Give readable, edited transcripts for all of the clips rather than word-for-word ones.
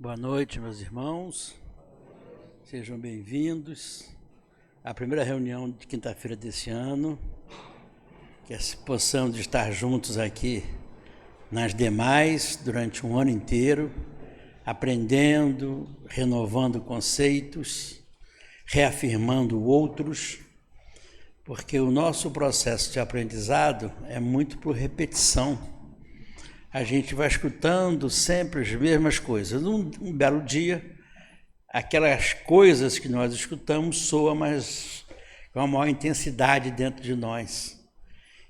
Boa noite, meus irmãos. Sejam bem-vindos à primeira reunião de quinta-feira desse ano. Que possamos estar juntos aqui nas demais durante um ano inteiro, aprendendo, renovando conceitos, reafirmando outros, porque o nosso processo de aprendizado é muito por repetição. A gente vai escutando sempre as mesmas coisas. Um belo dia, aquelas coisas que nós escutamos soam mais com uma maior intensidade dentro de nós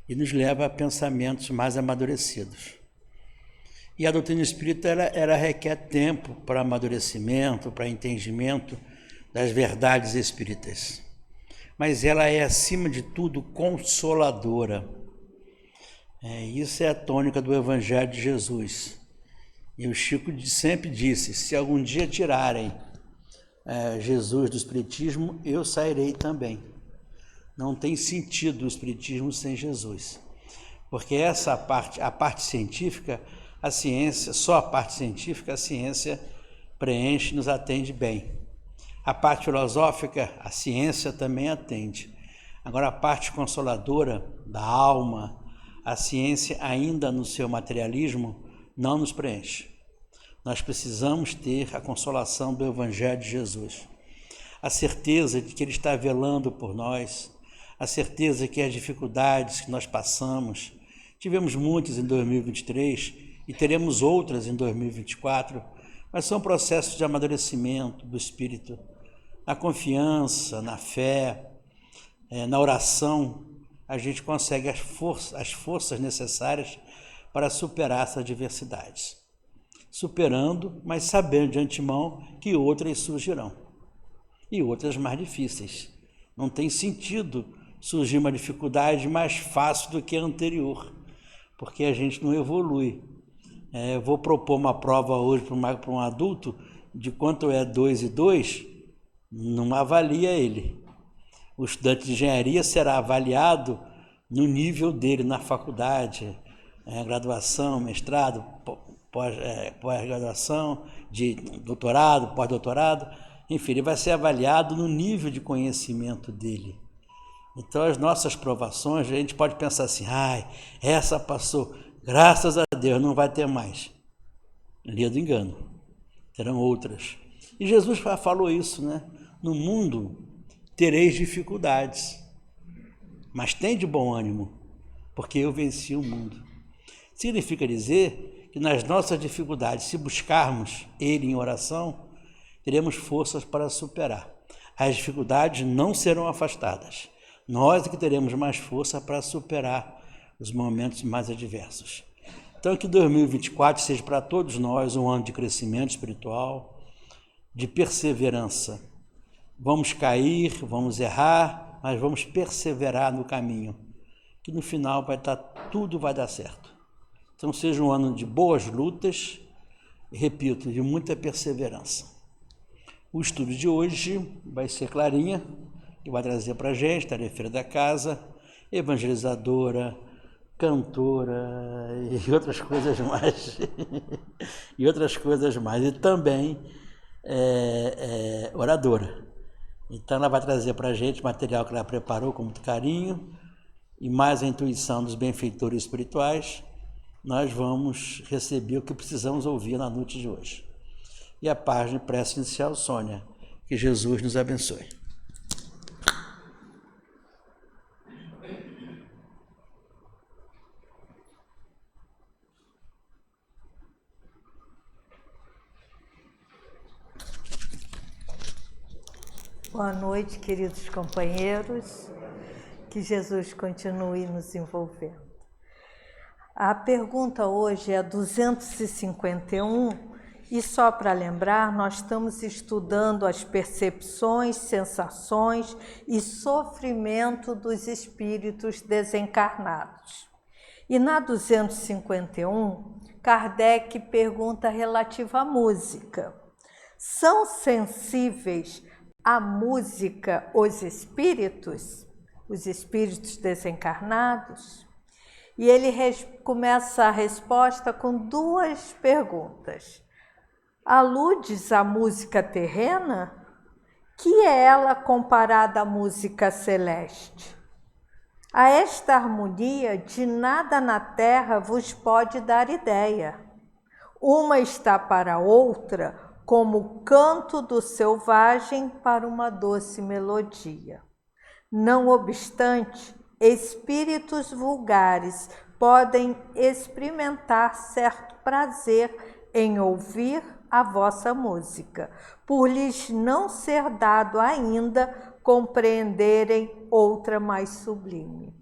e nos leva a pensamentos mais amadurecidos. E a doutrina espírita ela requer tempo para amadurecimento, para entendimento das verdades espíritas. Mas ela é, acima de tudo, consoladora. Isso é a tônica do Evangelho de Jesus. E o Chico sempre disse, se algum dia tirarem Jesus do Espiritismo, eu sairei também. Não tem sentido o Espiritismo sem Jesus. Porque essa parte, a parte científica, a ciência, só a parte científica, a ciência preenche, nos atende bem. A parte filosófica, a ciência também atende. Agora a parte consoladora da alma, a ciência, ainda no seu materialismo, não nos preenche. Nós precisamos ter a consolação do Evangelho de Jesus. A certeza de que Ele está velando por nós, a certeza que as dificuldades que nós passamos, tivemos muitas em 2023 e teremos outras em 2024, mas são processos de amadurecimento do espírito, na confiança, na fé, na oração, a gente consegue as forças necessárias para superar essas adversidades. Superando, mas sabendo de antemão que outras surgirão. E outras mais difíceis. Não tem sentido surgir uma dificuldade mais fácil do que a anterior, porque a gente não evolui. Eu vou propor uma prova hoje para um adulto de quanto é 2 e 2, não avalia ele. O estudante de engenharia será avaliado no nível dele na faculdade, graduação, mestrado, pós-graduação, de doutorado, pós-doutorado, enfim, ele vai ser avaliado no nível de conhecimento dele. Então, as nossas provações, a gente pode pensar assim, essa passou, graças a Deus, não vai ter mais. Linha do engano, terão outras. E Jesus falou isso, né? No mundo tereis dificuldades, mas tem de bom ânimo, porque eu venci o mundo. Significa dizer que nas nossas dificuldades, se buscarmos Ele em oração, teremos forças para superar. As dificuldades não serão afastadas. Nós é que teremos mais força para superar os momentos mais adversos. Então, que 2024 seja para todos nós um ano de crescimento espiritual, de perseverança. Vamos cair, vamos errar, mas vamos perseverar no caminho, que no final tudo vai dar certo. Então seja um ano de boas lutas, e repito, de muita perseverança. O estudo de hoje vai ser Clarinha, que vai trazer para a gente, tarefeira da casa, evangelizadora, cantora e outras coisas mais. E também oradora. Então ela vai trazer para a gente material que ela preparou com muito carinho e mais a intuição dos benfeitores espirituais, nós vamos receber o que precisamos ouvir na noite de hoje. E a página de prece inicial, Sônia, que Jesus nos abençoe. Boa noite, queridos companheiros, que Jesus continue nos envolvendo. A pergunta hoje é 251 e só para lembrar, nós estamos estudando as percepções, sensações e sofrimento dos espíritos desencarnados. E na 251, Kardec pergunta relativa à música. São sensíveis a música, os espíritos desencarnados? E ele começa a resposta com duas perguntas. aludes à música terrena? Que é ela comparada à música celeste? A esta harmonia de nada na terra vos pode dar ideia. Uma está para outra como o canto do selvagem para uma doce melodia. Não obstante, espíritos vulgares podem experimentar certo prazer em ouvir a vossa música, por lhes não ser dado ainda compreenderem outra mais sublime.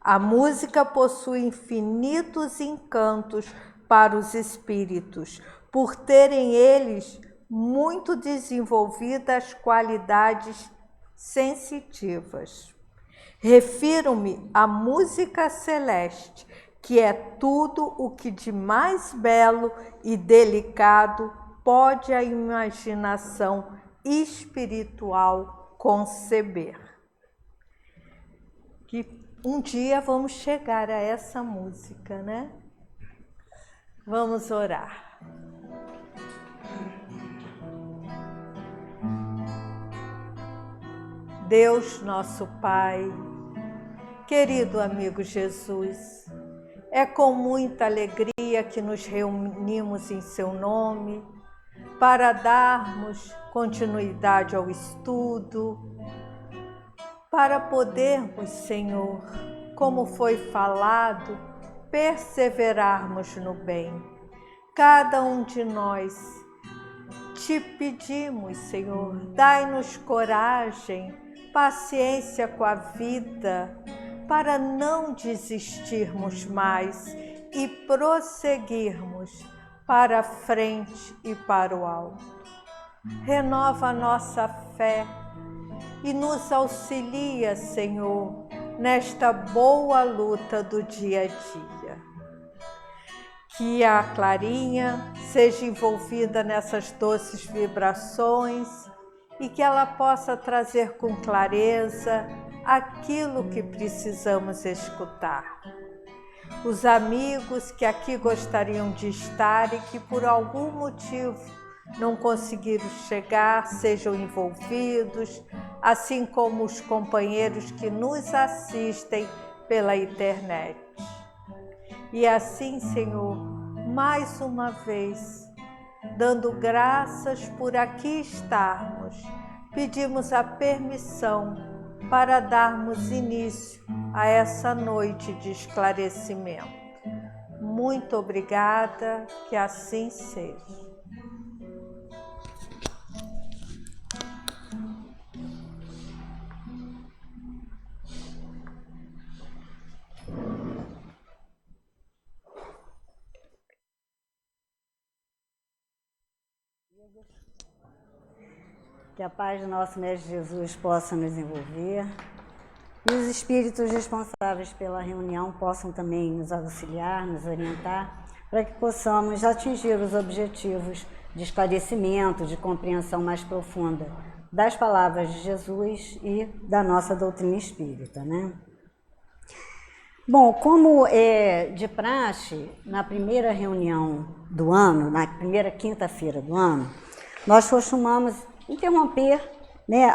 A música possui infinitos encantos para os espíritos, por terem eles muito desenvolvidas qualidades sensitivas. Refiro-me à música celeste, que é tudo o que de mais belo e delicado pode a imaginação espiritual conceber. Que um dia vamos chegar a essa música, né? Vamos orar. Deus, nosso Pai, querido amigo Jesus, é com muita alegria que nos reunimos em seu nome para darmos continuidade ao estudo, para podermos, Senhor, como foi falado, perseverarmos no bem. Cada um de nós te pedimos, Senhor, dai-nos coragem, paciência com a vida, para não desistirmos mais e prosseguirmos para a frente e para o alto. Renova a nossa fé e nos auxilia, Senhor, nesta boa luta do dia a dia. Que a Clarinha seja envolvida nessas doces vibrações e que ela possa trazer com clareza aquilo que precisamos escutar. Os amigos que aqui gostariam de estar e que por algum motivo não conseguiram chegar, sejam envolvidos, assim como os companheiros que nos assistem pela internet. E assim, Senhor, mais uma vez, dando graças por aqui estarmos, pedimos a permissão para darmos início a essa noite de esclarecimento. Muito obrigada, que assim seja. Que a paz do nosso Mestre Jesus possa nos envolver e os espíritos responsáveis pela reunião possam também nos auxiliar, nos orientar, para que possamos atingir os objetivos de esclarecimento, de compreensão mais profunda das palavras de Jesus e da nossa doutrina espírita, né? Bom, como é de praxe, na primeira reunião do ano, na primeira quinta-feira do ano, nós costumamos interromper, né,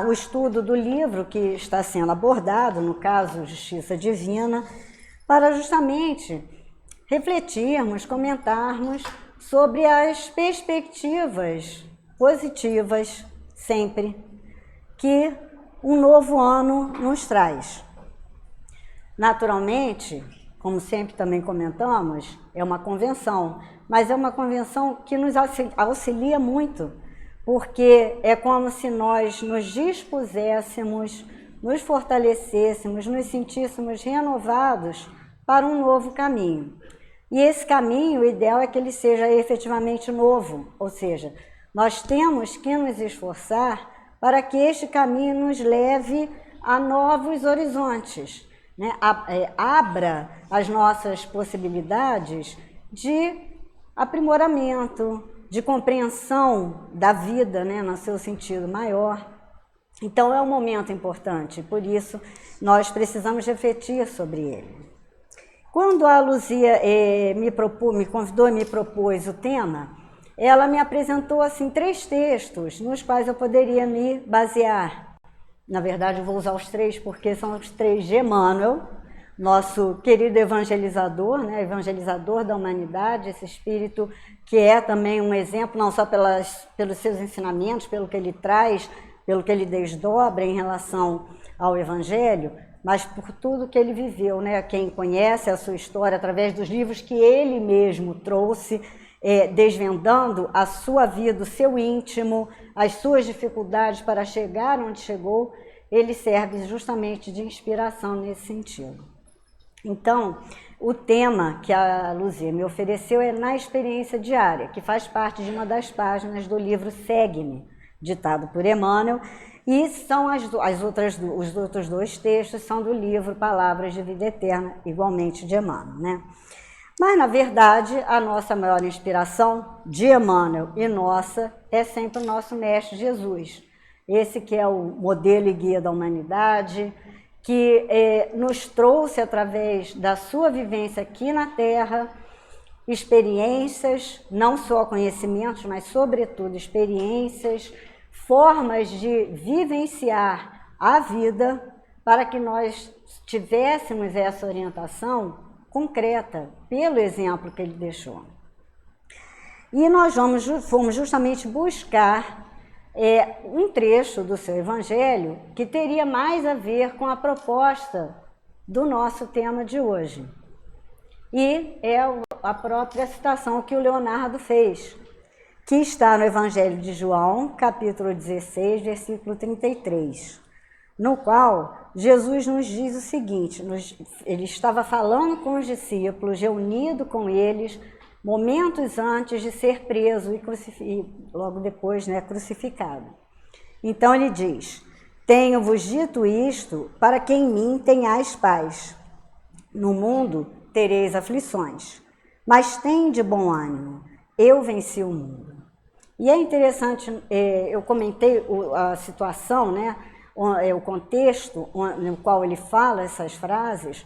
o estudo do livro que está sendo abordado, no caso Justiça Divina, para justamente refletirmos, comentarmos sobre as perspectivas positivas, sempre, que um novo ano nos traz. Naturalmente, como sempre também comentamos, é uma convenção, mas é uma convenção que nos auxilia muito, porque é como se nós nos dispuséssemos, nos fortalecêssemos, nos sentíssemos renovados para um novo caminho. E esse caminho, o ideal é que ele seja efetivamente novo, ou seja, nós temos que nos esforçar para que este caminho nos leve a novos horizontes, né? Abra as nossas possibilidades de aprimoramento, de compreensão da vida, né, no seu sentido maior. Então é um momento importante, por isso nós precisamos refletir sobre ele. Quando a Luzia me convidou e me propôs o tema, ela me apresentou assim 3 textos nos quais eu poderia me basear. Na verdade, eu vou usar os 3 porque são os 3 de Emmanuel, nosso querido evangelizador, né, evangelizador da humanidade, esse espírito que é também um exemplo, não só pelos seus ensinamentos, pelo que ele traz, pelo que ele desdobra em relação ao Evangelho, mas por tudo que ele viveu, né? Quem conhece a sua história através dos livros que ele mesmo trouxe, desvendando a sua vida, o seu íntimo, as suas dificuldades para chegar onde chegou, ele serve justamente de inspiração nesse sentido. Então, o tema que a Luzia me ofereceu é Na Experiência Diária, que faz parte de uma das páginas do livro Segue-me, ditado por Emmanuel, e são os outros 2 textos são do livro Palavras de Vida Eterna, igualmente de Emmanuel, né? Mas, na verdade, a nossa maior inspiração de Emmanuel e nossa é sempre o nosso Mestre Jesus. Esse que é o modelo e guia da humanidade, que nos trouxe, através da sua vivência aqui na Terra, experiências, não só conhecimentos, mas, sobretudo, experiências, formas de vivenciar a vida para que nós tivéssemos essa orientação concreta, pelo exemplo que ele deixou. E nós fomos justamente buscar um trecho do seu Evangelho que teria mais a ver com a proposta do nosso tema de hoje. E é a própria citação que o Leonardo fez, que está no Evangelho de João, capítulo 16, versículo 33, no qual Jesus nos diz o seguinte, ele estava falando com os discípulos, reunido com eles, momentos antes de ser preso e logo depois, né, crucificado. Então ele diz: tenho-vos dito isto para que em mim tenhais paz. No mundo tereis aflições, mas tende bom ânimo, eu venci o mundo. E é interessante, eu comentei a situação, né, o contexto no qual ele fala essas frases,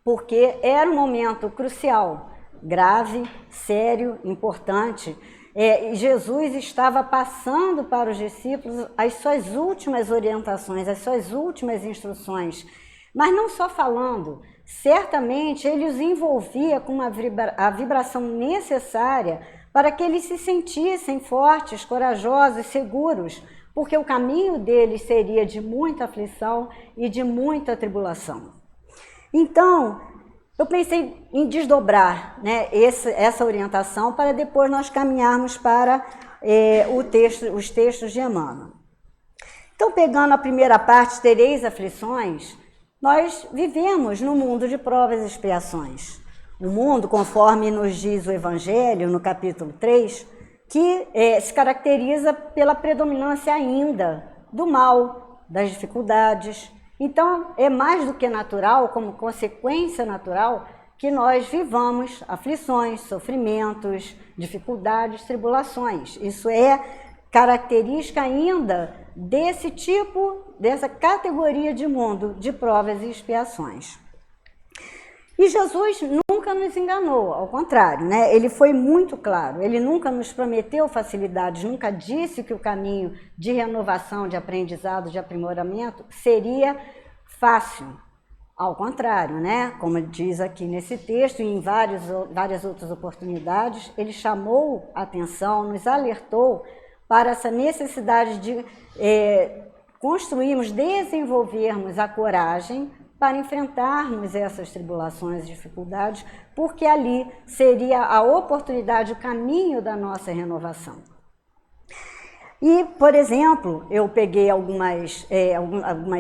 porque era um momento crucial, grave, sério, importante. Jesus estava passando para os discípulos as suas últimas orientações, as suas últimas instruções, mas não só falando, certamente ele os envolvia com a vibração necessária para que eles se sentissem fortes, corajosos, seguros, porque o caminho deles seria de muita aflição e de muita tribulação. Então, eu pensei em desdobrar, né, essa orientação para depois nós caminharmos para os textos de Emmanuel. Então, pegando a primeira parte, tereis aflições, nós vivemos no mundo de provas e expiações. O mundo, conforme nos diz o Evangelho, no capítulo 3, que se caracteriza pela predominância ainda do mal, das dificuldades. Então, é mais do que natural, como consequência natural, que nós vivamos aflições, sofrimentos, dificuldades, tribulações. Isso é característica ainda desse tipo, dessa categoria de mundo de provas e expiações. E Jesus nunca nos enganou, ao contrário, né? Ele foi muito claro, ele nunca nos prometeu facilidades, nunca disse que o caminho de renovação, de aprendizado, de aprimoramento seria fácil. Ao contrário, né? Como ele diz aqui nesse texto e em várias outras oportunidades, ele chamou a atenção, nos alertou para essa necessidade de construirmos, desenvolvermos a coragem para enfrentarmos essas tribulações e dificuldades, porque ali seria a oportunidade, o caminho da nossa renovação. E, por exemplo, eu peguei algumas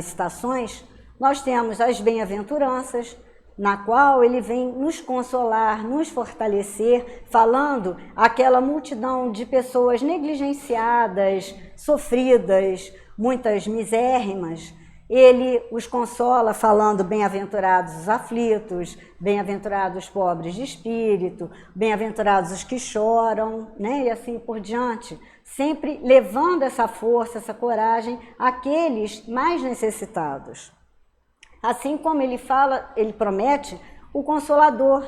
citações, nós temos as bem-aventuranças, na qual ele vem nos consolar, nos fortalecer, falando aquela multidão de pessoas negligenciadas, sofridas, muitas misérrimas. Ele os consola falando bem-aventurados os aflitos, bem-aventurados os pobres de espírito, bem-aventurados os que choram, né? E assim por diante, sempre levando essa força, essa coragem àqueles mais necessitados. Assim como ele fala, ele promete o Consolador,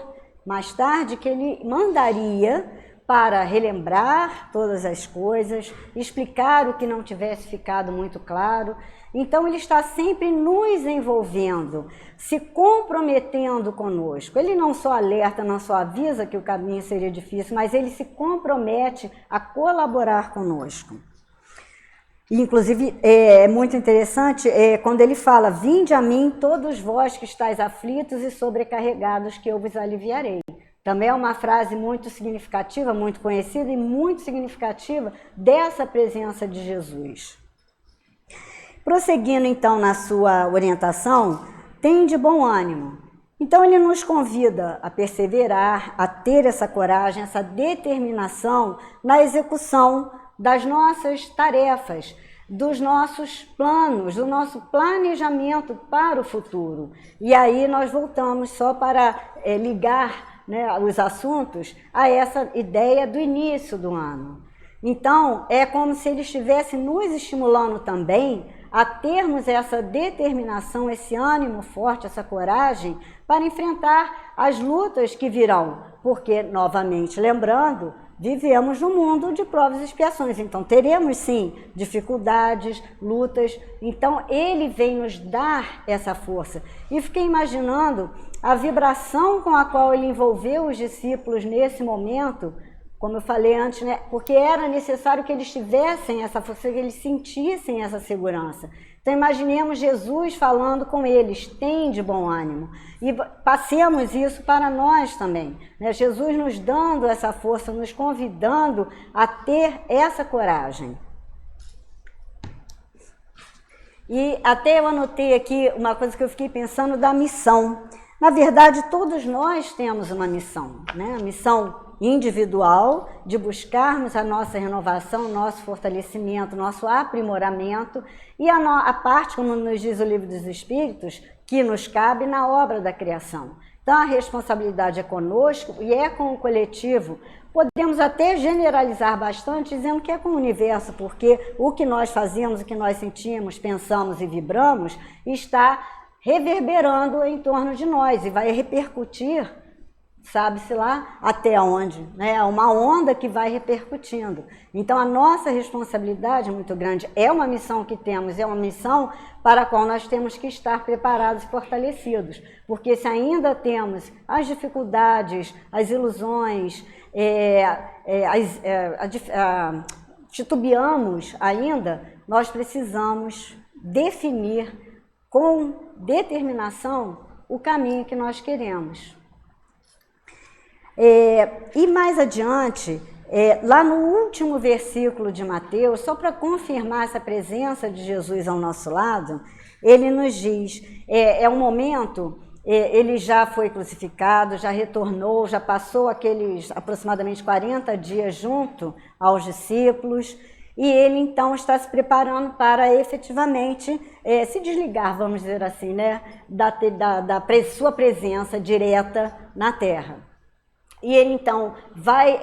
mais tarde que ele mandaria para relembrar todas as coisas, explicar o que não tivesse ficado muito claro. Então, ele está sempre nos envolvendo, se comprometendo conosco. Ele não só alerta, não só avisa que o caminho seria difícil, mas ele se compromete a colaborar conosco. Inclusive, é muito interessante quando ele fala: vinde a mim todos vós que estáis aflitos e sobrecarregados, que eu vos aliviarei. Também é uma frase muito significativa, muito conhecida e muito significativa dessa presença de Jesus. Prosseguindo então na sua orientação, tende bom ânimo. Então ele nos convida a perseverar, a ter essa coragem, essa determinação na execução das nossas tarefas, dos nossos planos, do nosso planejamento para o futuro. E aí nós voltamos só para ligar, né, os assuntos a essa ideia do início do ano. Então, é como se ele estivesse nos estimulando também a termos essa determinação, esse ânimo forte, essa coragem para enfrentar as lutas que virão. Porque, novamente, lembrando, vivemos num mundo de provas e expiações, então teremos sim dificuldades, lutas. Então ele vem nos dar essa força. E fiquei imaginando a vibração com a qual ele envolveu os discípulos nesse momento, como eu falei antes, né? Porque era necessário que eles tivessem essa força, que eles sentissem essa segurança. Então imaginemos Jesus falando com eles: tende bom ânimo. E passemos isso para nós também, né? Jesus nos dando essa força, nos convidando a ter essa coragem. E até eu anotei aqui uma coisa que eu fiquei pensando da missão. Na verdade, todos nós temos uma missão, né? A missão individual de buscarmos a nossa renovação, nosso fortalecimento, nosso aprimoramento, e a parte, como nos diz o Livro dos Espíritos, que nos cabe na obra da criação. Então a responsabilidade é conosco e é com o coletivo. Podemos até generalizar bastante dizendo que é com o universo, porque o que nós fazemos, o que nós sentimos, pensamos e vibramos está reverberando em torno de nós e vai repercutir, sabe-se lá até onde, né? É uma onda que vai repercutindo. Então a nossa responsabilidade é muito grande, é uma missão que temos, é uma missão para a qual nós temos que estar preparados e fortalecidos, porque se ainda temos as dificuldades, as ilusões, titubeamos ainda, nós precisamos definir com determinação o caminho que nós queremos. E mais adiante, lá no último versículo de Mateus, só para confirmar essa presença de Jesus ao nosso lado, ele nos diz, é um momento, ele já foi crucificado, já retornou, já passou aqueles aproximadamente 40 dias junto aos discípulos, e ele então está se preparando para efetivamente se desligar, vamos dizer assim, né, da sua presença direta na terra. E ele então vai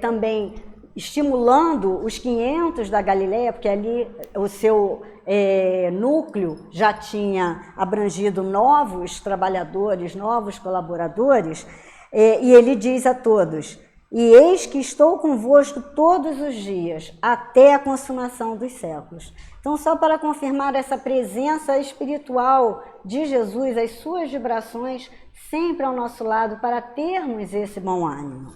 também estimulando os 500 da Galileia, porque ali o seu núcleo já tinha abrangido novos trabalhadores, novos colaboradores, e ele diz a todos: e eis que estou convosco todos os dias, até a consumação dos séculos. Então, só para confirmar essa presença espiritual de Jesus, as suas vibrações sempre ao nosso lado, para termos esse bom ânimo.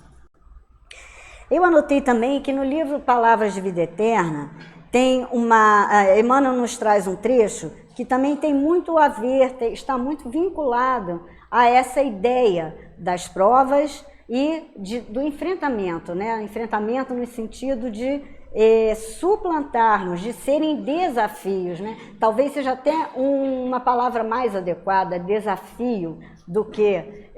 Eu anotei também que no livro Palavras de Vida Eterna, tem Emmanuel nos traz um trecho que também tem muito a ver, está muito vinculado a essa ideia das provas e do enfrentamento, né? Enfrentamento no sentido de suplantarmos, de serem desafios, né? Talvez seja até uma palavra mais adequada, desafio, do que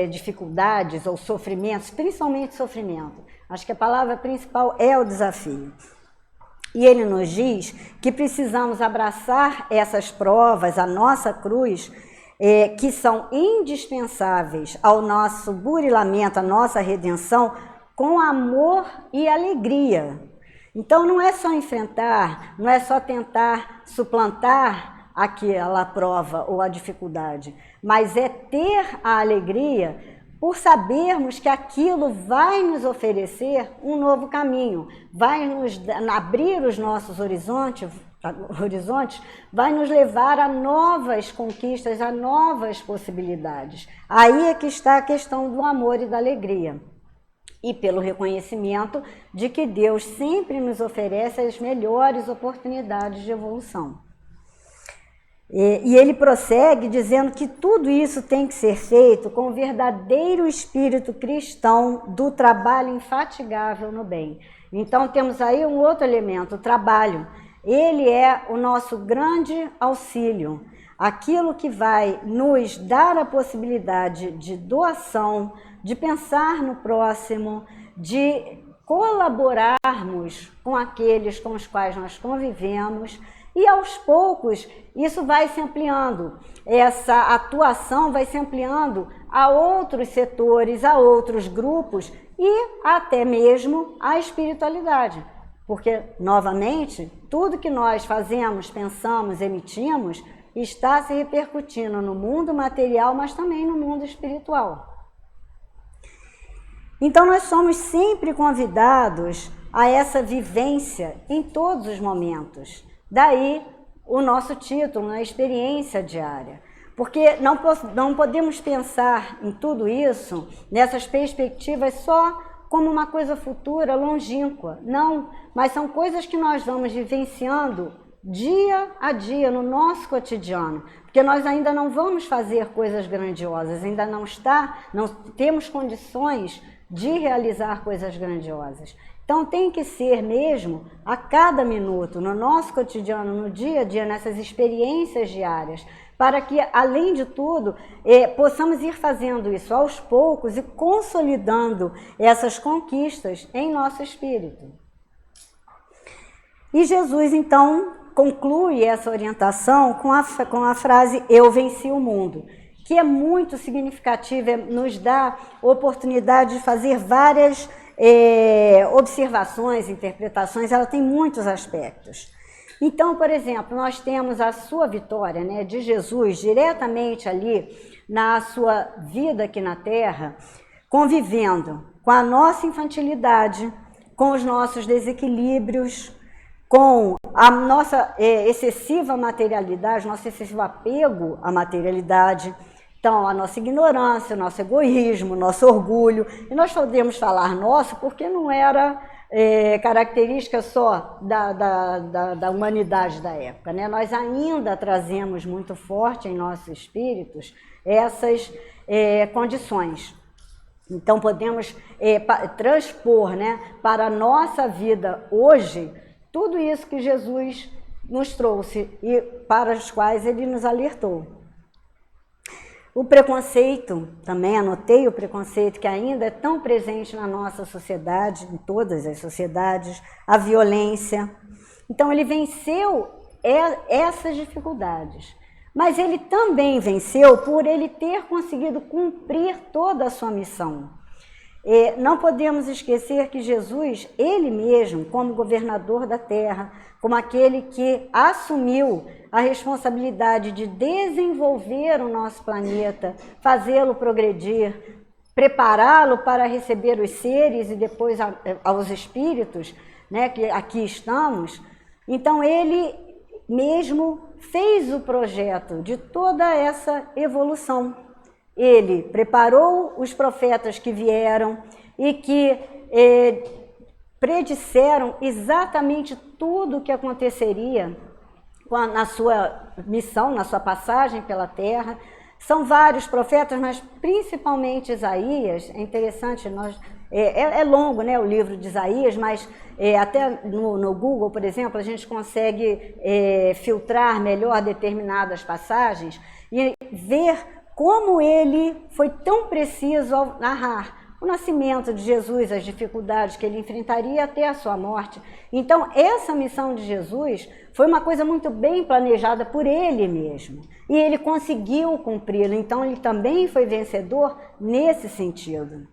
dificuldades ou sofrimentos, principalmente sofrimento. Acho que a palavra principal é o desafio. E ele nos diz que precisamos abraçar essas provas, a nossa cruz, que são indispensáveis ao nosso burilamento, à nossa redenção, com amor e alegria. Então não é só enfrentar, não é só tentar suplantar aquela prova ou a dificuldade, mas é ter a alegria por sabermos que aquilo vai nos oferecer um novo caminho, vai nos abrir os nossos horizontes, vai nos levar a novas conquistas, a novas possibilidades. Aí é que está a questão do amor e da alegria. E pelo reconhecimento de que Deus sempre nos oferece as melhores oportunidades de evolução. E ele prossegue dizendo que tudo isso tem que ser feito com o verdadeiro espírito cristão do trabalho infatigável no bem. Então temos aí um outro elemento, o trabalho. Ele é o nosso grande auxílio, aquilo que vai nos dar a possibilidade de doação, de pensar no próximo, de colaborarmos com aqueles com os quais nós convivemos. E aos poucos isso vai se ampliando, essa atuação vai se ampliando a outros setores, a outros grupos e até mesmo a espiritualidade. Porque, novamente, tudo que nós fazemos, pensamos, emitimos, está se repercutindo no mundo material, mas também no mundo espiritual. Então nós somos sempre convidados a essa vivência em todos os momentos. Daí o nosso título, na experiência diária. Porque não podemos pensar em tudo isso, nessas perspectivas, só como uma coisa futura, longínqua. Não, mas são coisas que nós vamos vivenciando dia a dia, no nosso cotidiano. Porque nós ainda não vamos fazer coisas grandiosas, ainda não temos condições de realizar coisas grandiosas. Então tem que ser mesmo a cada minuto, no nosso cotidiano, no dia a dia, nessas experiências diárias, para que, além de tudo, possamos ir fazendo isso aos poucos e consolidando essas conquistas em nosso espírito. E Jesus, então, conclui essa orientação com a frase "Eu venci o mundo", que é muito significativa, nos dá oportunidade de fazer várias observações, interpretações, ela tem muitos aspectos. Então, por exemplo, nós temos a sua vitória, né, de Jesus diretamente ali na sua vida aqui na Terra, convivendo com a nossa infantilidade, com os nossos desequilíbrios, com a nossa excessiva materialidade, nosso excessivo apego à materialidade. Então, a nossa ignorância, o nosso egoísmo, o nosso orgulho, e nós podemos falar nosso porque não era característica só da humanidade da época, né? Nós ainda trazemos muito forte em nossos espíritos essas condições. Então, podemos transpor, né, para a nossa vida hoje tudo isso que Jesus nos trouxe e para os quais ele nos alertou. O preconceito, também anotei o preconceito que ainda é tão presente na nossa sociedade, em todas as sociedades, a violência. Então ele venceu essas dificuldades, mas ele também venceu por ele ter conseguido cumprir toda a sua missão. Não podemos esquecer que Jesus, ele mesmo, como governador da terra, como aquele que assumiu a responsabilidade de desenvolver o nosso planeta, fazê-lo progredir, prepará-lo para receber os seres e depois aos espíritos, né, que aqui estamos. Então ele mesmo fez o projeto de toda essa evolução. Ele preparou os profetas que vieram e que predisseram exatamente tudo o que aconteceria na sua missão, na sua passagem pela Terra. São vários profetas, mas principalmente Isaías. É interessante, é longo, né, o livro de Isaías, mas até no Google, por exemplo, a gente consegue filtrar melhor determinadas passagens e ver como ele foi tão preciso ao narrar o nascimento de Jesus, as dificuldades que ele enfrentaria até a sua morte. Então, essa missão de Jesus foi uma coisa muito bem planejada por ele mesmo. E ele conseguiu cumpri-la, então ele também foi vencedor nesse sentido.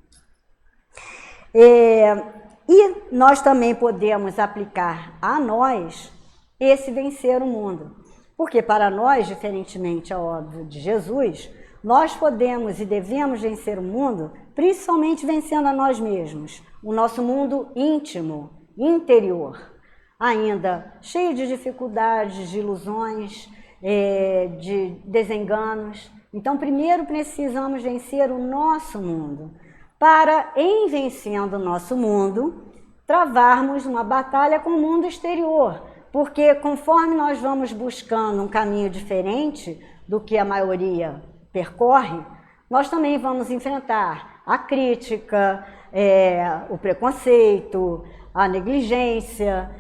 E nós também podemos aplicar a nós esse vencer o mundo. Porque para nós, diferentemente, é óbvio, de Jesus, nós podemos e devemos vencer o mundo, principalmente vencendo a nós mesmos, o nosso mundo íntimo, interior, ainda cheio de dificuldades, de ilusões, de desenganos. Então, primeiro precisamos vencer o nosso mundo, para, em vencendo o nosso mundo, travarmos uma batalha com o mundo exterior, porque conforme nós vamos buscando um caminho diferente do que a maioria percorre, nós também vamos enfrentar a crítica, o preconceito, a negligência.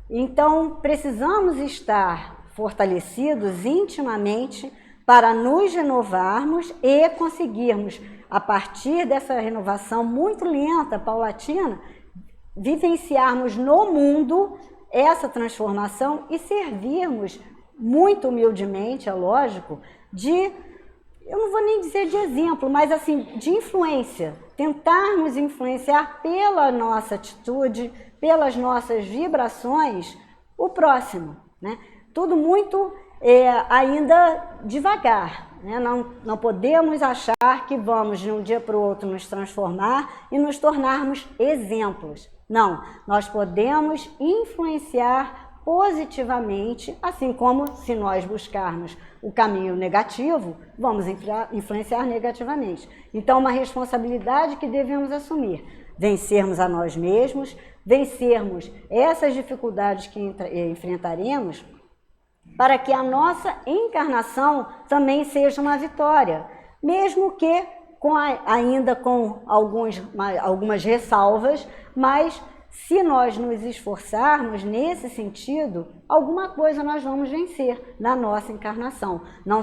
Então, precisamos estar fortalecidos intimamente para nos renovarmos e conseguirmos, a partir dessa renovação muito lenta, paulatina, vivenciarmos no mundo essa transformação e servirmos muito humildemente, é lógico, eu não vou nem dizer de exemplo, mas assim, de influência. Tentarmos influenciar pela nossa atitude, pelas nossas vibrações, o próximo, né? Tudo muito ainda devagar, né? Não podemos achar que vamos de um dia para o outro nos transformar e nos tornarmos exemplos. Não, nós podemos influenciar positivamente, assim como se nós buscarmos o caminho negativo, vamos influenciar negativamente. Então, uma responsabilidade que devemos assumir, vencermos a nós mesmos, vencermos essas dificuldades que enfrentaremos, para que a nossa encarnação também seja uma vitória, mesmo que ainda com algumas ressalvas, mas se nós nos esforçarmos nesse sentido, alguma coisa nós vamos vencer na nossa encarnação. Não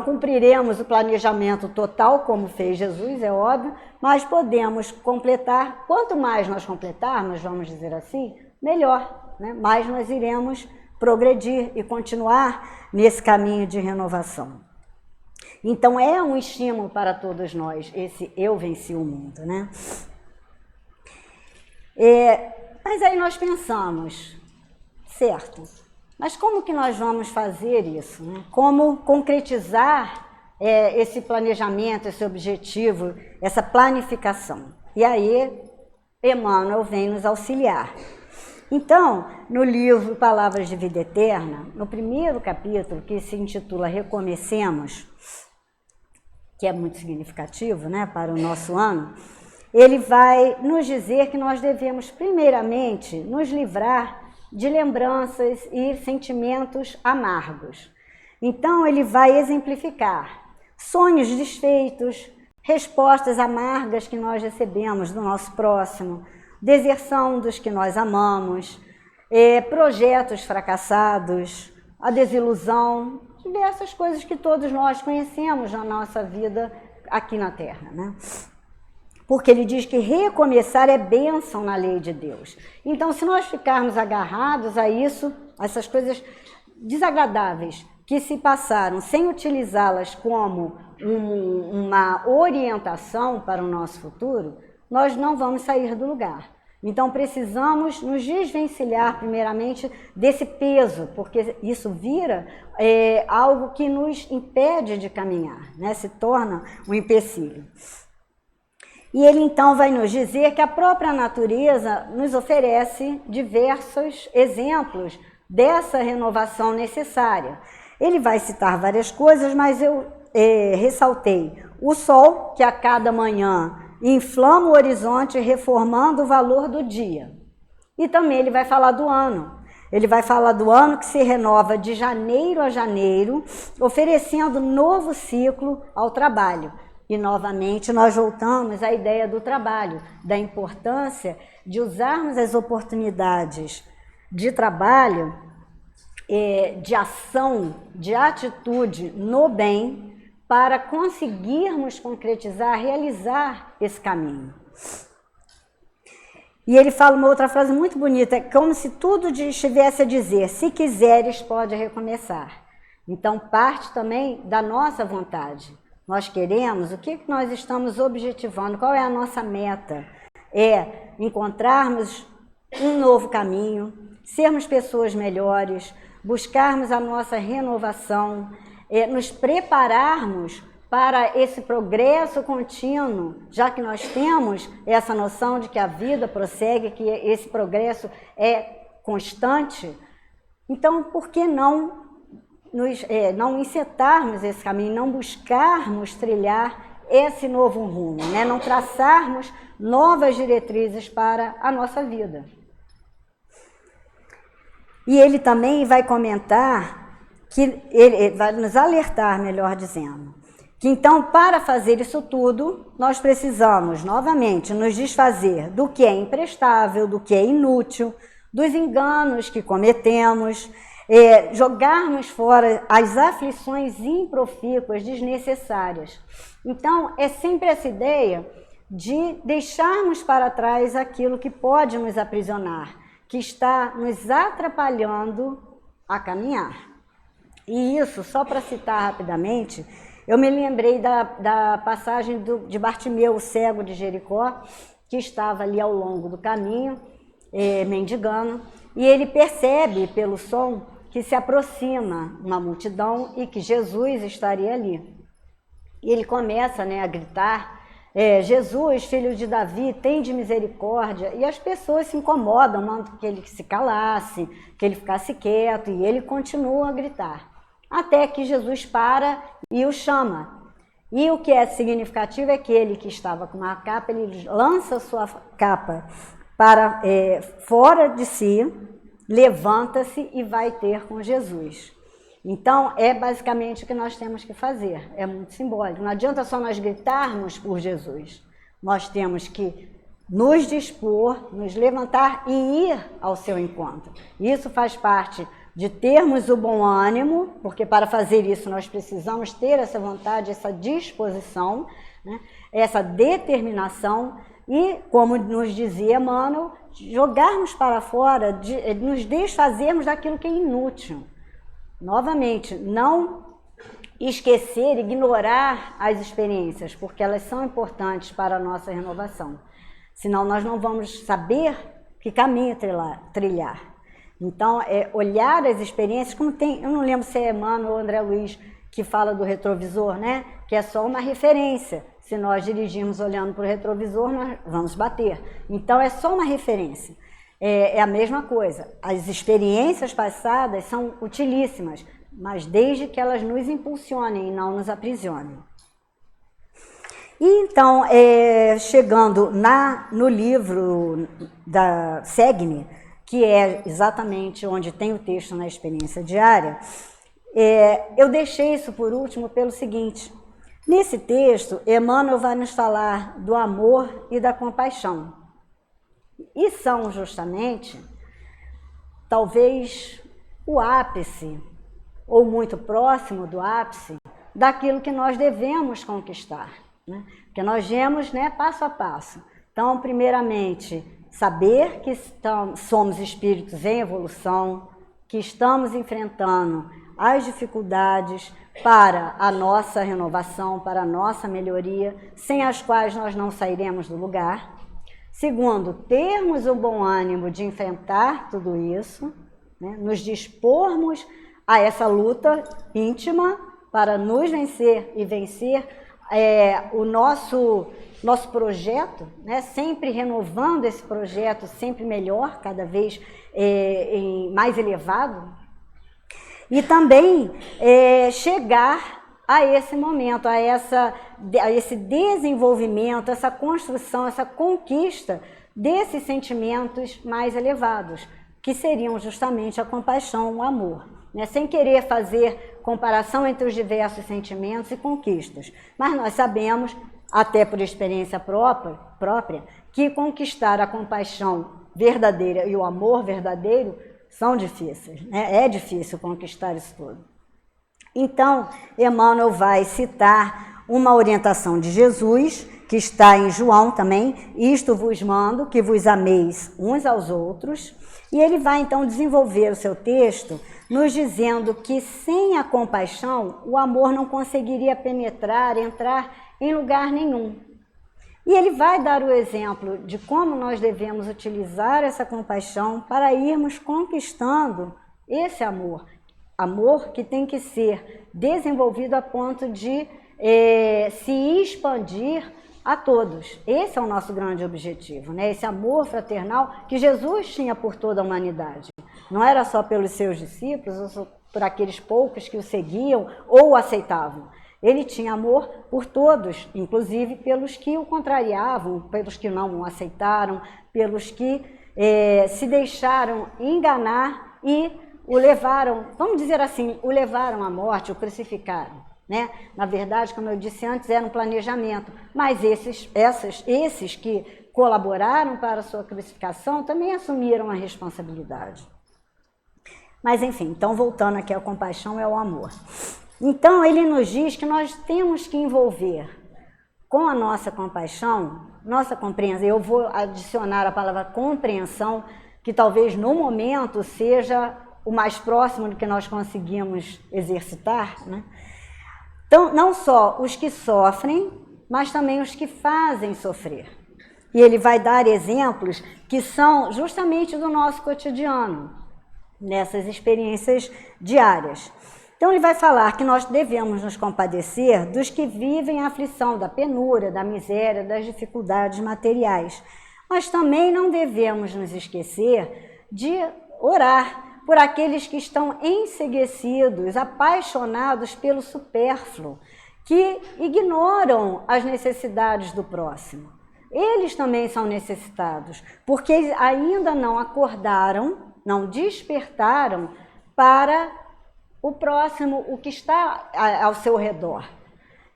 cumpriremos o planejamento total como fez Jesus, é óbvio, mas podemos completar. Quanto mais nós completarmos, vamos dizer assim, melhor, né? Mais nós iremos progredir e continuar nesse caminho de renovação. Então é um estímulo para todos nós, esse eu venci o mundo, né? Mas aí nós pensamos, certo, mas como que nós vamos fazer isso, né? Como concretizar esse planejamento, esse objetivo, essa planificação? E aí Emmanuel vem nos auxiliar. Então, no livro Palavras de Vida Eterna, no primeiro capítulo, que se intitula Recomecemos, que é muito significativo, né, para o nosso ano, ele vai nos dizer que nós devemos, primeiramente, nos livrar de lembranças e sentimentos amargos. Então, ele vai exemplificar sonhos desfeitos, respostas amargas que nós recebemos do nosso próximo, deserção dos que nós amamos, projetos fracassados, a desilusão, diversas coisas que todos nós conhecemos na nossa vida aqui na Terra, né? Porque ele diz que recomeçar é bênção na lei de Deus. Então, se nós ficarmos agarrados a isso, a essas coisas desagradáveis que se passaram, sem utilizá-las como uma orientação para o nosso futuro, nós não vamos sair do lugar. Então, precisamos nos desvencilhar, primeiramente, desse peso, porque isso vira algo que nos impede de caminhar, né? Se torna um empecilho. E ele, então, vai nos dizer que a própria natureza nos oferece diversos exemplos dessa renovação necessária. Ele vai citar várias coisas, mas eu ressaltei o sol, que a cada manhã inflama o horizonte, reformando o valor do dia. E também ele vai falar do ano. Ele vai falar do ano que se renova de janeiro a janeiro, oferecendo novo ciclo ao trabalho. E, novamente, nós voltamos à ideia do trabalho, da importância de usarmos as oportunidades de trabalho, de ação, de atitude no bem, para conseguirmos concretizar, realizar esse caminho. E ele fala uma outra frase muito bonita, é como se tudo estivesse a dizer, se quiseres, pode recomeçar. Então, parte também da nossa vontade. Nós queremos, o que nós estamos objetivando, qual é a nossa meta? É encontrarmos um novo caminho, sermos pessoas melhores, buscarmos a nossa renovação, nos prepararmos para esse progresso contínuo, já que nós temos essa noção de que a vida prossegue, que esse progresso é constante. Então, por que não encetarmos esse caminho, não buscarmos trilhar esse novo rumo, né? Não traçarmos novas diretrizes para a nossa vida? E ele também vai comentar, que ele vai nos alertar, melhor dizendo, que então, para fazer isso tudo, nós precisamos, novamente, nos desfazer do que é imprestável, do que é inútil, dos enganos que cometemos, jogarmos fora as aflições improfícuas, desnecessárias. Então, é sempre essa ideia de deixarmos para trás aquilo que pode nos aprisionar, que está nos atrapalhando a caminhar. E isso, só para citar rapidamente, eu me lembrei da passagem de Bartimeu, o cego de Jericó, que estava ali ao longo do caminho, mendigando, e ele percebe pelo som que se aproxima uma multidão e que Jesus estaria ali. E ele começa, a gritar, Jesus, filho de Davi, tende misericórdia, e as pessoas se incomodam, mandam que ele se calasse, que ele ficasse quieto, e ele continua a gritar. Até que Jesus para e o chama. E o que é significativo é que ele que estava com uma capa, ele lança sua capa para fora de si, levanta-se e vai ter com Jesus. Então, é basicamente o que nós temos que fazer. É muito simbólico. Não adianta só nós gritarmos por Jesus. Nós temos que nos dispor, nos levantar e ir ao seu encontro. Isso faz parte de termos o bom ânimo, porque para fazer isso nós precisamos ter essa vontade, essa disposição, né? Essa determinação e, como nos dizia Emmanuel, jogarmos para fora, nos desfazermos daquilo que é inútil. Novamente, não esquecer, ignorar as experiências, porque elas são importantes para a nossa renovação. Senão nós não vamos saber que caminho trilhar. Então, olhar as experiências, como tem, eu não lembro se é Emmanuel ou André Luiz que fala do retrovisor, né? Que é só uma referência. Se nós dirigirmos olhando para o retrovisor, nós vamos bater. Então, é só uma referência. É a mesma coisa. As experiências passadas são utilíssimas, mas desde que elas nos impulsionem e não nos aprisionem. E então, chegando no livro da Segue-me, que é exatamente onde tem o texto na experiência diária, eu deixei isso por último pelo seguinte: nesse texto, Emmanuel vai nos falar do amor e da compaixão. E são justamente, talvez, o ápice, ou muito próximo do ápice, daquilo que nós devemos conquistar, né? Porque nós vemos, passo a passo. Então, primeiramente, saber que somos espíritos em evolução, que estamos enfrentando as dificuldades para a nossa renovação, para a nossa melhoria, sem as quais nós não sairemos do lugar. Segundo, termos o bom ânimo de enfrentar tudo isso, né? Nos dispormos a essa luta íntima para nos vencer e vencer o nosso projeto, né? Sempre renovando esse projeto, sempre melhor, cada vez mais elevado. E também chegar a esse momento, a esse desenvolvimento, essa construção, essa conquista desses sentimentos mais elevados, que seriam justamente a compaixão, o amor, né? Sem querer fazer comparação entre os diversos sentimentos e conquistas. Mas nós sabemos, até por experiência própria, que conquistar a compaixão verdadeira e o amor verdadeiro são difíceis, né? É difícil conquistar isso tudo. Então, Emmanuel vai citar uma orientação de Jesus, que está em João também: isto vos mando, que vos ameis uns aos outros. E ele vai então desenvolver o seu texto nos dizendo que sem a compaixão, o amor não conseguiria penetrar, entrar em lugar nenhum. E ele vai dar o exemplo de como nós devemos utilizar essa compaixão para irmos conquistando esse amor. Amor que tem que ser desenvolvido a ponto de se expandir a todos. Esse é o nosso grande objetivo, né? Esse amor fraternal que Jesus tinha por toda a humanidade. Não era só pelos seus discípulos, ou só por aqueles poucos que o seguiam ou o aceitavam. Ele tinha amor por todos, inclusive pelos que o contrariavam, pelos que não o aceitaram, pelos que se deixaram enganar e o levaram, vamos dizer assim, o levaram à morte, o crucificaram. Né? Na verdade, como eu disse antes, era um planejamento, mas esses que colaboraram para a sua crucificação também assumiram a responsabilidade. Mas enfim, então voltando aqui, a compaixão é o amor. Então ele nos diz que nós temos que envolver com a nossa compaixão, nossa compreensão. Eu vou adicionar a palavra compreensão, que talvez no momento seja o mais próximo do que nós conseguimos exercitar, né? Então, não só os que sofrem, mas também os que fazem sofrer. E ele vai dar exemplos que são justamente do nosso cotidiano, nessas experiências diárias. Então, ele vai falar que nós devemos nos compadecer dos que vivem a aflição, da penúria, da miséria, das dificuldades materiais. Mas também não devemos nos esquecer de orar por aqueles que estão enceguecidos, apaixonados pelo supérfluo, que ignoram as necessidades do próximo. Eles também são necessitados, porque eles ainda não acordaram, não despertaram para o próximo, o que está ao seu redor.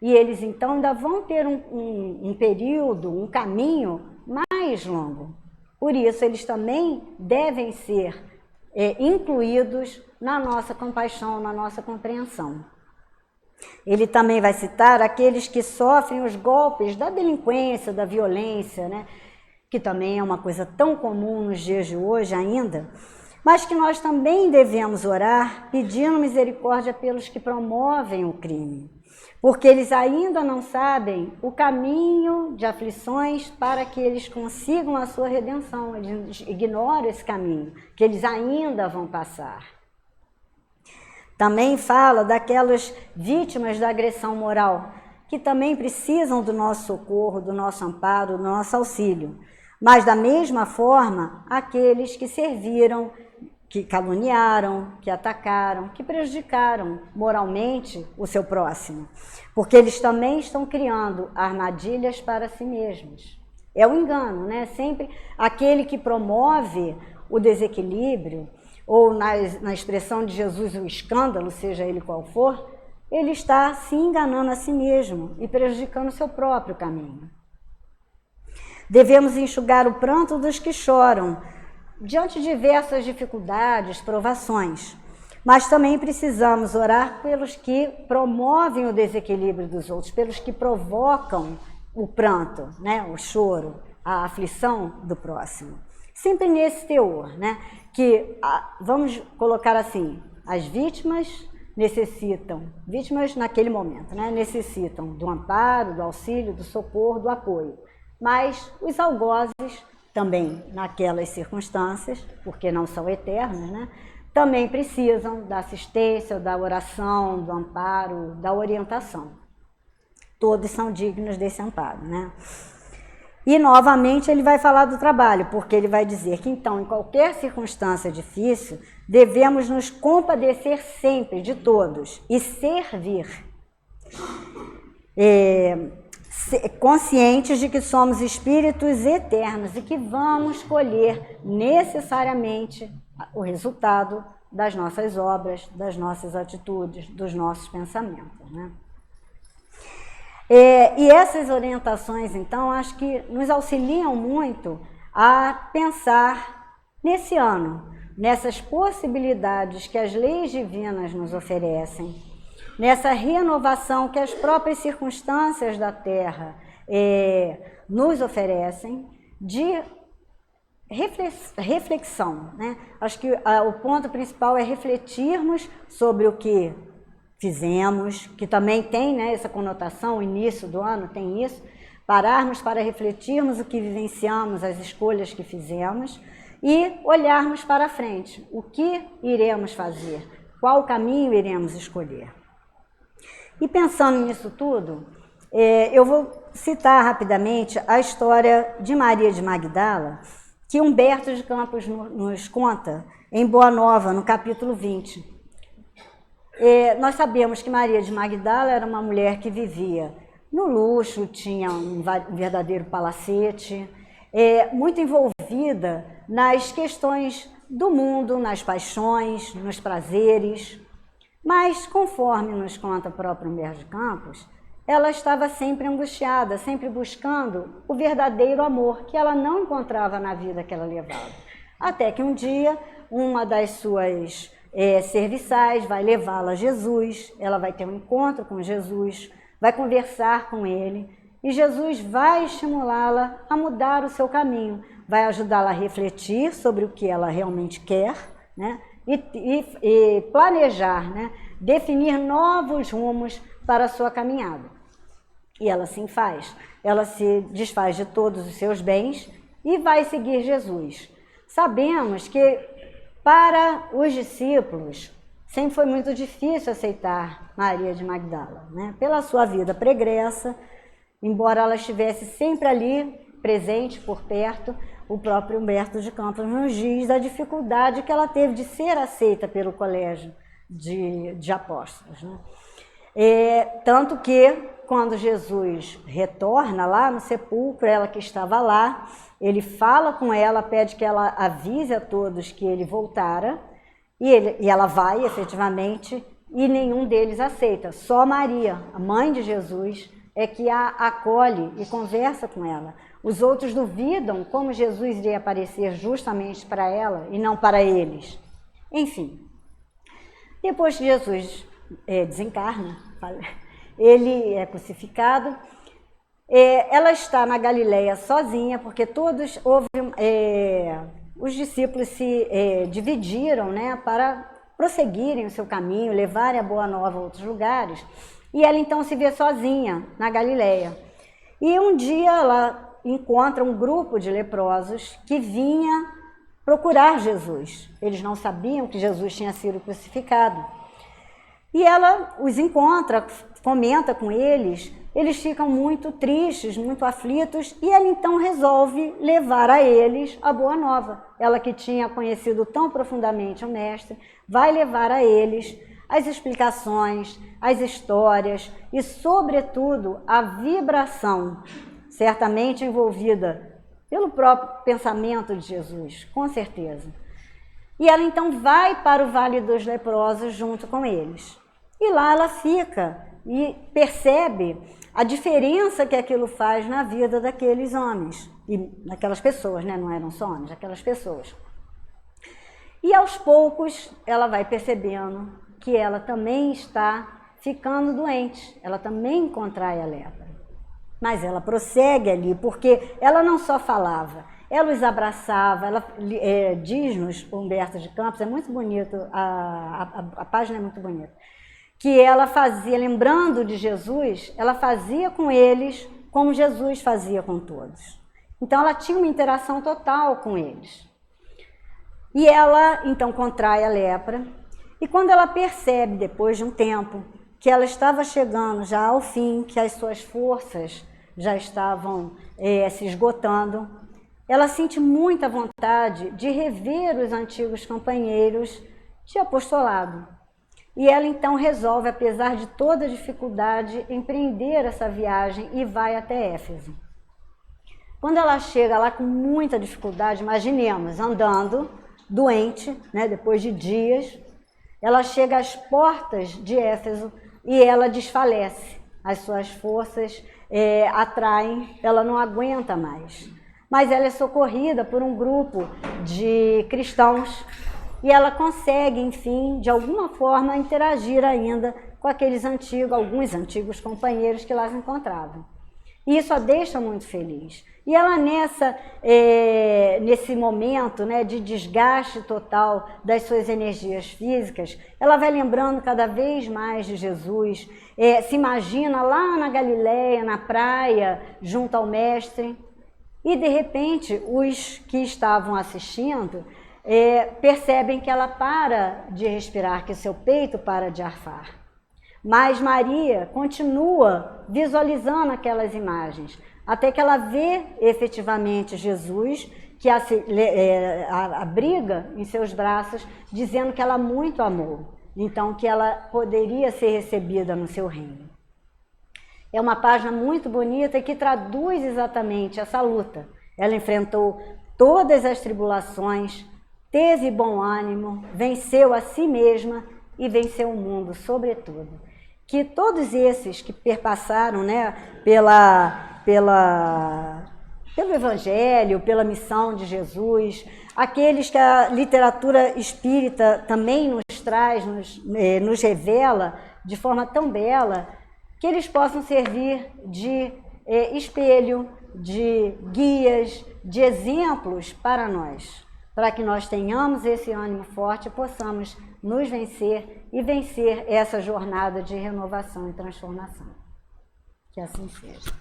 E eles então ainda vão ter um período, um caminho mais longo. Por isso, eles também devem ser incluídos na nossa compaixão, na nossa compreensão. Ele também vai citar aqueles que sofrem os golpes da delinquência, da violência, né? Que também é uma coisa tão comum nos dias de hoje ainda, mas que nós também devemos orar pedindo misericórdia pelos que promovem o crime, porque eles ainda não sabem o caminho de aflições para que eles consigam a sua redenção. Eles ignoram esse caminho, que eles ainda vão passar. Também fala daquelas vítimas da agressão moral, que também precisam do nosso socorro, do nosso amparo, do nosso auxílio. Mas da mesma forma, aqueles que serviram, que caluniaram, que atacaram, que prejudicaram moralmente o seu próximo, porque eles também estão criando armadilhas para si mesmos. É o engano, né? Sempre aquele que promove o desequilíbrio, ou na expressão de Jesus, o escândalo, seja ele qual for, ele está se enganando a si mesmo e prejudicando o seu próprio caminho. Devemos enxugar o pranto dos que choram, diante de diversas dificuldades, provações, mas também precisamos orar pelos que promovem o desequilíbrio dos outros, pelos que provocam o pranto, né? O choro, a aflição do próximo. Sempre nesse teor, né? Que, vamos colocar assim, as vítimas necessitam, vítimas naquele momento, né? Necessitam do amparo, do auxílio, do socorro, do apoio, mas os algozes também naquelas circunstâncias, porque não são eternas, né? Também precisam da assistência, da oração, do amparo, da orientação. Todos são dignos desse amparo, né? E, novamente, ele vai falar do trabalho, porque ele vai dizer que, então, em qualquer circunstância difícil, devemos nos compadecer sempre de todos e servir. Conscientes de que somos espíritos eternos e que vamos colher necessariamente o resultado das nossas obras, das nossas atitudes, dos nossos pensamentos, né? E essas orientações, então, acho que nos auxiliam muito a pensar nesse ano, nessas possibilidades que as leis divinas nos oferecem, nessa renovação que as próprias circunstâncias da Terra nos oferecem, de reflexão, né? Acho que o ponto principal é refletirmos sobre o que fizemos, que também tem, né, essa conotação, o início do ano tem isso, pararmos para refletirmos o que vivenciamos, as escolhas que fizemos e olharmos para frente, o que iremos fazer, qual caminho iremos escolher. E pensando nisso tudo, eu vou citar rapidamente a história de Maria de Magdala, que Humberto de Campos nos conta em Boa Nova, no capítulo 20. Nós sabemos que Maria de Magdala era uma mulher que vivia no luxo, tinha um verdadeiro palacete, muito envolvida nas questões do mundo, nas paixões, nos prazeres. Mas, conforme nos conta o próprio Humberto de Campos, ela estava sempre angustiada, sempre buscando o verdadeiro amor que ela não encontrava na vida que ela levava. Até que um dia, uma das suas serviçais vai levá-la a Jesus, ela vai ter um encontro com Jesus, vai conversar com ele, e Jesus vai estimulá-la a mudar o seu caminho, vai ajudá-la a refletir sobre o que ela realmente quer, né? E planejar, né? Definir novos rumos para a sua caminhada. E ela assim faz. Ela se desfaz de todos os seus bens e vai seguir Jesus. Sabemos que para os discípulos sempre foi muito difícil aceitar Maria de Magdala, né? Pela sua vida pregressa, embora ela estivesse sempre ali, presente, por perto, o próprio Humberto de Campos nos diz da dificuldade que ela teve de ser aceita pelo colégio de apóstolos, né? Tanto que, quando Jesus retorna lá no sepulcro, ela que estava lá, ele fala com ela, pede que ela avise a todos que ele voltara, e ela vai, efetivamente, e nenhum deles aceita. Só Maria, a mãe de Jesus, é que a acolhe e conversa com ela. Os outros duvidam como Jesus iria aparecer justamente para ela e não para eles. Enfim, depois que Jesus desencarna, ele é crucificado, ela está na Galileia sozinha, porque todos os discípulos se dividiram, né, para prosseguirem o seu caminho, levarem a Boa Nova a outros lugares, e ela então se vê sozinha na Galileia. E um dia ela encontra um grupo de leprosos que vinha procurar Jesus. Eles não sabiam que Jesus tinha sido crucificado. E ela os encontra, comenta com eles, eles ficam muito tristes, muito aflitos, e ela então resolve levar a eles a Boa Nova. Ela que tinha conhecido tão profundamente o Mestre, vai levar a eles as explicações, as histórias e, sobretudo, a vibração, certamente envolvida pelo próprio pensamento de Jesus, com certeza. E ela então vai para o Vale dos Leprosos junto com eles. E lá ela fica e percebe a diferença que aquilo faz na vida daqueles homens, e daquelas pessoas, né? Não eram só homens, aquelas pessoas. E aos poucos ela vai percebendo que ela também está ficando doente, ela também contrai a lepra. Mas ela prossegue ali, porque ela não só falava, ela os abraçava, ela diz-nos, Humberto de Campos, é muito bonito, a página é muito bonita, que ela fazia, lembrando de Jesus, ela fazia com eles como Jesus fazia com todos. Então ela tinha uma interação total com eles. E ela então contrai a lepra, e quando ela percebe, depois de um tempo, que ela estava chegando já ao fim, que as suas forças já estavam se esgotando, ela sente muita vontade de rever os antigos companheiros de apostolado. E ela então resolve, apesar de toda a dificuldade, empreender essa viagem e vai até Éfeso. Quando ela chega lá com muita dificuldade, imaginemos, andando, doente, né, depois de dias, ela chega às portas de Éfeso e ela desfalece. As suas forças atraem, ela não aguenta mais. Mas ela é socorrida por um grupo de cristãos e ela consegue, enfim, de alguma forma, interagir ainda com alguns antigos companheiros que lá se encontravam. E isso a deixa muito feliz. E ela nesse momento, né, de desgaste total das suas energias físicas, ela vai lembrando cada vez mais de Jesus, se imagina lá na Galileia, na praia, junto ao Mestre, e de repente os que estavam assistindo percebem que ela para de respirar, que seu peito para de arfar. Mas Maria continua visualizando aquelas imagens, até que ela vê efetivamente Jesus, que a abriga em seus braços, dizendo que ela muito amou, então que ela poderia ser recebida no seu reino. É uma página muito bonita que traduz exatamente essa luta. Ela enfrentou todas as tribulações, teve bom ânimo, venceu a si mesma e venceu o mundo, sobretudo. Que todos esses que perpassaram, né, pelo Evangelho, pela missão de Jesus, aqueles que a literatura espírita também nos traz, nos revela de forma tão bela, que eles possam servir de espelho, de guias, de exemplos para nós, para que nós tenhamos esse ânimo forte e possamos nos vencer e vencer essa jornada de renovação e transformação. Que assim seja.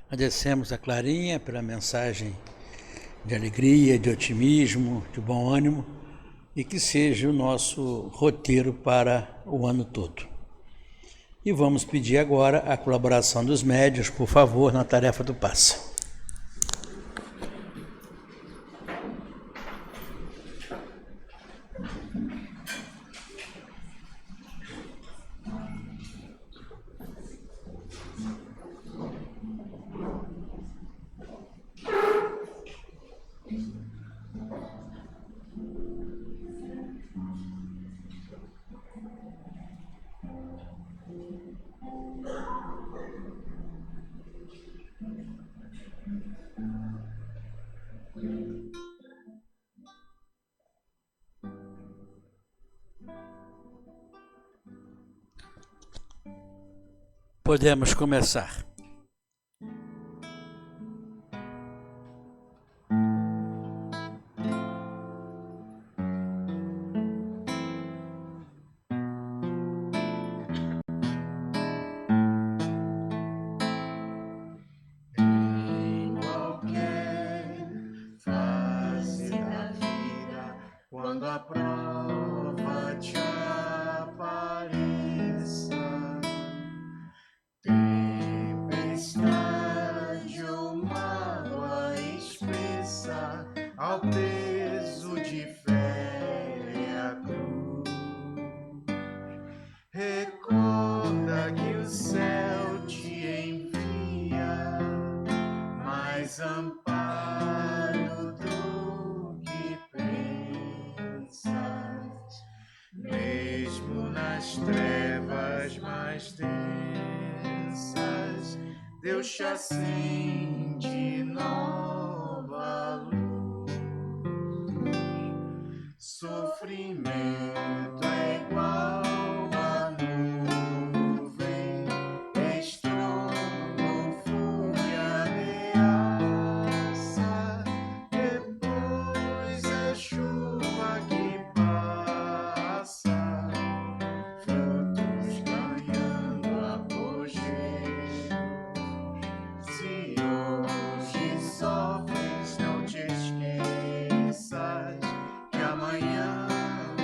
Agradecemos a Clarinha pela mensagem de alegria, de otimismo, de bom ânimo, e que seja o nosso roteiro para o ano todo. E vamos pedir agora a colaboração dos médiuns, por favor, na tarefa do passe. Podemos começar. Em qualquer fase da vida, quando a prova te apareça, tempestade ou mágoa espessa, ao peso de fé e a cruz, recorda que o céu te envia mais amparo do que pensas, mesmo nas trevas mais densas, Deus te acende nova luz. Sofrimento é igual a nuvem, estrondo, fúria, ameaça, depois é chuva que passa, frutos ganhando apogeu. Se hoje sofres, não te esqueças que amanhã o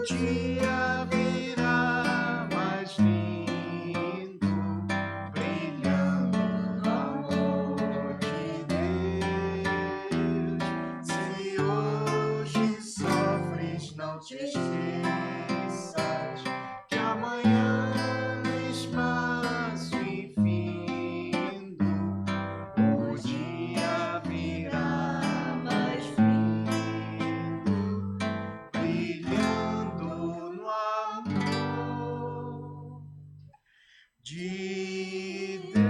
dia virá mais lindo, brilhando no amor de Deus. Se hoje sofres, não te esqueças que amanhã no espaço infindo o dia virá mais lindo, brilhando no amor de Deus.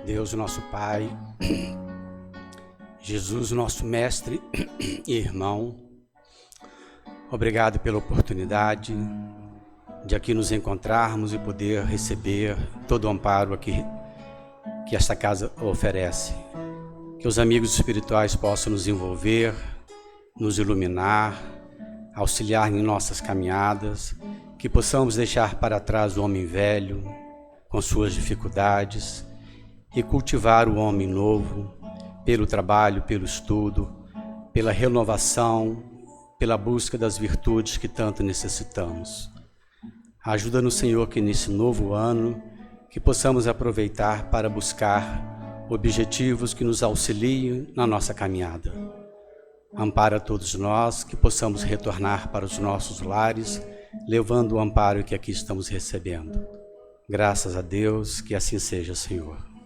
Deus, nosso Pai, Jesus, nosso Mestre e irmão, obrigado pela oportunidade de aqui nos encontrarmos e poder receber todo o amparo aqui que esta casa oferece. Que os amigos espirituais possam nos envolver, nos iluminar, auxiliar em nossas caminhadas, que possamos deixar para trás o homem velho, com suas dificuldades, e cultivar o homem novo, pelo trabalho, pelo estudo, pela renovação, pela busca das virtudes que tanto necessitamos. Ajuda-nos, Senhor, que nesse novo ano, que possamos aproveitar para buscar objetivos que nos auxiliem na nossa caminhada. Ampara todos nós, que possamos retornar para os nossos lares, levando o amparo que aqui estamos recebendo. Graças a Deus, que assim seja, Senhor.